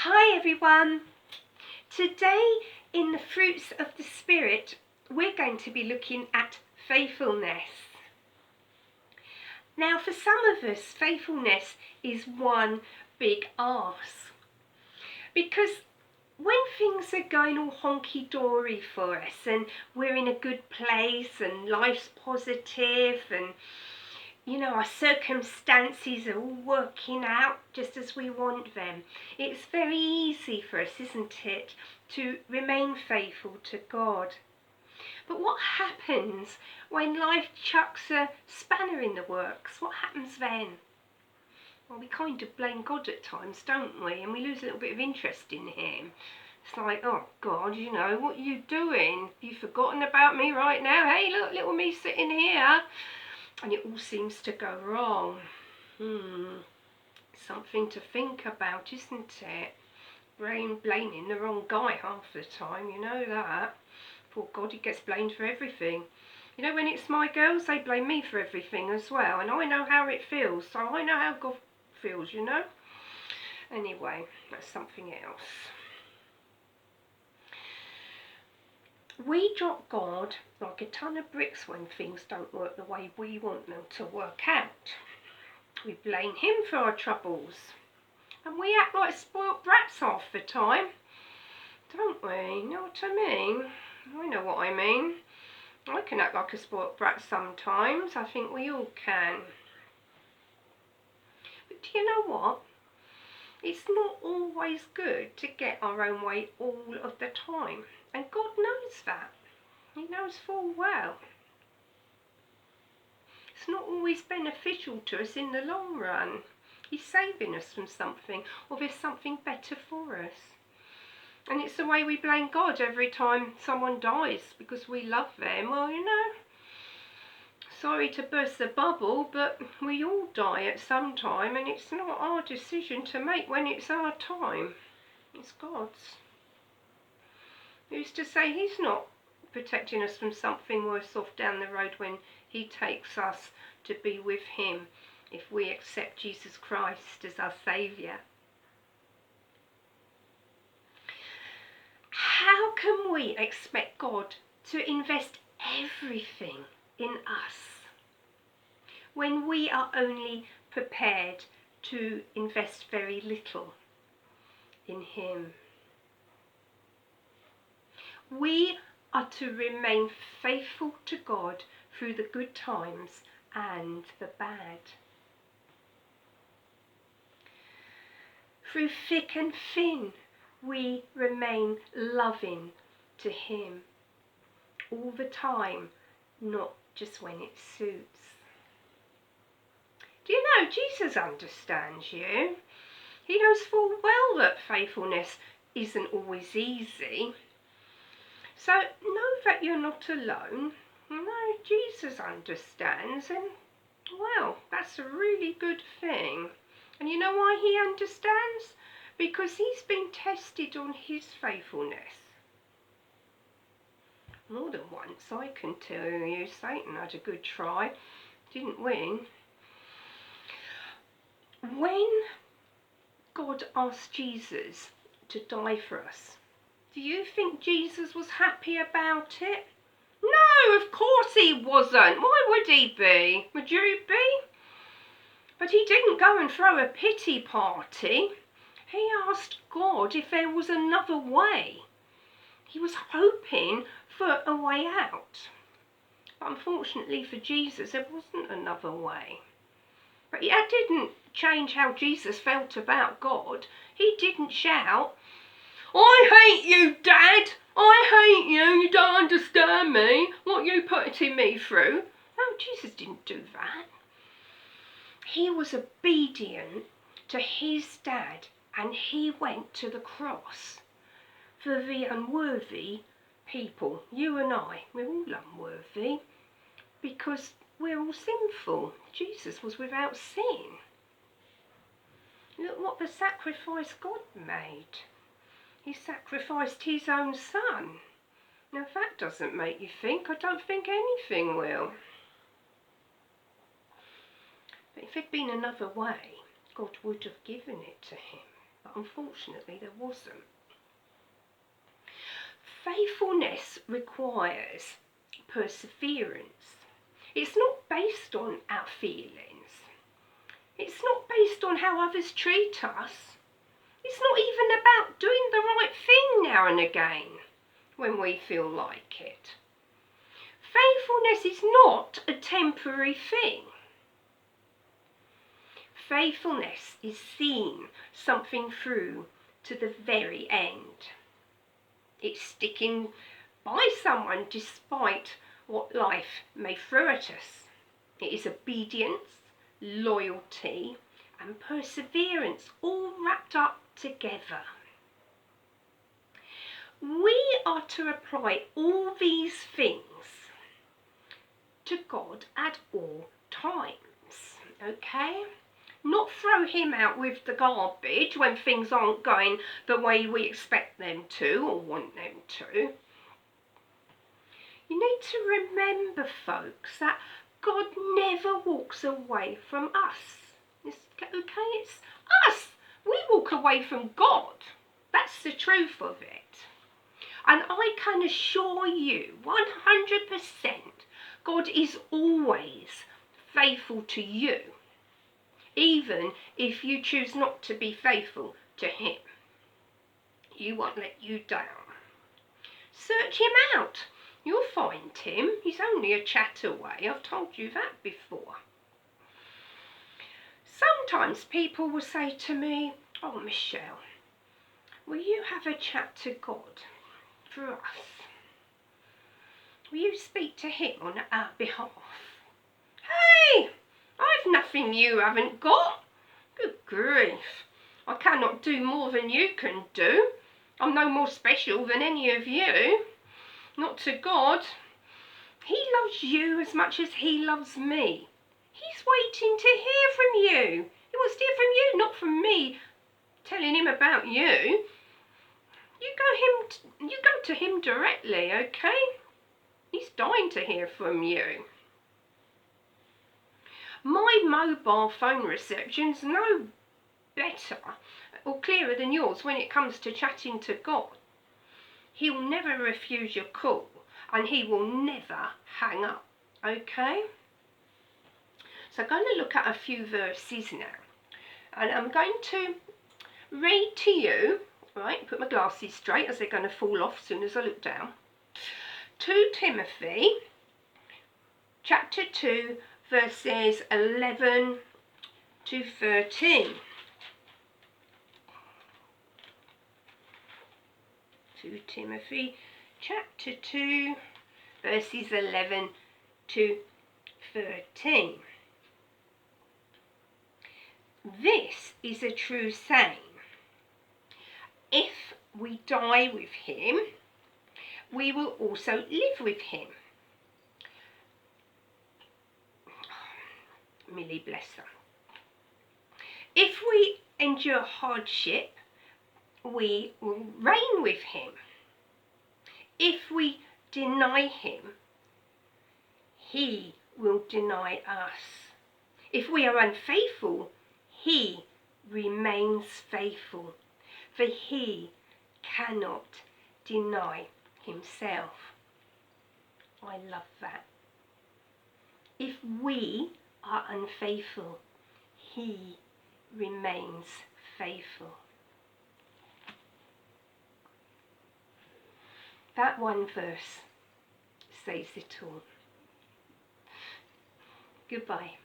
Hi everyone! Today in the fruits of the Spirit we're going to be looking at faithfulness. Now for some of us faithfulness is one big ask, because when things are going all honky-dory for us and we're in a good place and life's positive and our circumstances are all working out just as we want them, it's very easy for us, isn't it, to remain faithful to God. But what happens when life chucks a spanner in the works? What happens then? Well, we kind of blame God at times, don't we? And we lose a little bit of interest in Him. It's like, oh God, what are you doing? Have you forgotten about me right now? Hey, look, little me sitting here. And it all seems to go wrong. Something to think about, isn't it? Blaming the wrong guy half the time, you know that. Poor God, he gets blamed for everything. When it's my girls, they blame me for everything as well. And I know how it feels, so I know how God feels, Anyway, that's something else. We drop God like a ton of bricks when things don't work the way we want them to work out. We blame Him for our troubles. And we act like spoilt brats half the time. Don't we? Know what I mean? I know what I mean. I can act like a spoilt brat sometimes. I think we all can. But do you know what? It's not always good to get our own way all of the time. And God knows that. He knows full well. It's not always beneficial to us in the long run. He's saving us from something, or there's something better for us. And it's the way we blame God every time someone dies because we love them. Well, sorry to burst the bubble, but we all die at some time, and it's not our decision to make when it's our time. It's God's. Who's to say He's not protecting us from something worse off down the road when He takes us to be with Him, if we accept Jesus Christ as our Saviour? How can we expect God to invest everything in us when we are only prepared to invest very little in Him? We are to remain faithful to God through the good times and the bad. Through thick and thin, we remain loving to Him all the time, not just when it suits. Do you know, Jesus understands you. He knows full well that faithfulness isn't always easy. So know that you're not alone. No, Jesus understands, and well, that's a really good thing. And you know why He understands? Because He's been tested on His faithfulness. More than once, I can tell you. Satan had a good try, didn't win. When God asked Jesus to die for us, do you think Jesus was happy about it? No, of course He wasn't. Why would He be? Would you be? But He didn't go and throw a pity party. He asked God if there was another way. He was hoping for a way out. But unfortunately for Jesus, there wasn't another way. But that didn't change how Jesus felt about God. He didn't shout, "I hate you, Dad! I hate you! You don't understand me! What you putting me through?" No, Jesus didn't do that. He was obedient to His dad, and He went to the cross for the unworthy people. You and I, we're all unworthy because we're all sinful. Jesus was without sin. Look what the sacrifice God made. He sacrificed His own Son. Now if that doesn't make you think, I don't think anything will. But if there'd been another way, God would have given it to Him. but unfortunately there wasn't. Faithfulness requires perseverance. It's not based on our feelings. It's not based on how others treat us. It's not even about doing the right thing now and again when we feel like it. Faithfulness is not a temporary thing. Faithfulness is seeing something through to the very end. It's sticking by someone despite what life may throw at us. It is obedience, loyalty, and perseverance all wrapped up together. We are to apply all these things to God at all times, okay? Not throw him out with the garbage when things aren't going the way we expect them to or want them to. You need to remember, folks, that God never walks away from us. It's us. We walk away from God. That's the truth of it. And I can assure you 100% God is always faithful to you, even if you choose not to be faithful to him. He won't let you down. Search him out. You'll find him. He's only a chat away. I've told you that before. Sometimes people will say to me, "Oh, Michele, will you have a chat to God for us? Will you speak to him on our behalf?" Hey, I've nothing you haven't got. Good grief. I cannot do more than you can do. I'm no more special than any of you. Not to God. He loves you as much as he loves me. He's waiting to hear from you. He wants to hear from you, not from me telling him about you. You go to him directly, okay? He's dying to hear from you. My mobile phone reception's no better or clearer than yours when it comes to chatting to God. He'll never refuse your call and he will never hang up, okay? So I'm going to look at a few verses now, and I'm going to read to you, right, put my glasses straight as they're going to fall off as soon as I look down. 2 Timothy chapter 2 verses 11 to 13. 2 Timothy chapter 2 verses 11 to 13. This is a true saying. If we die with him, we will also live with him. Millie, bless her. If we endure hardship, we will reign with him. If we deny him, he will deny us. If we are unfaithful, he remains faithful, for he cannot deny himself. I love that. If we are unfaithful, he remains faithful. That one verse says it all. Goodbye.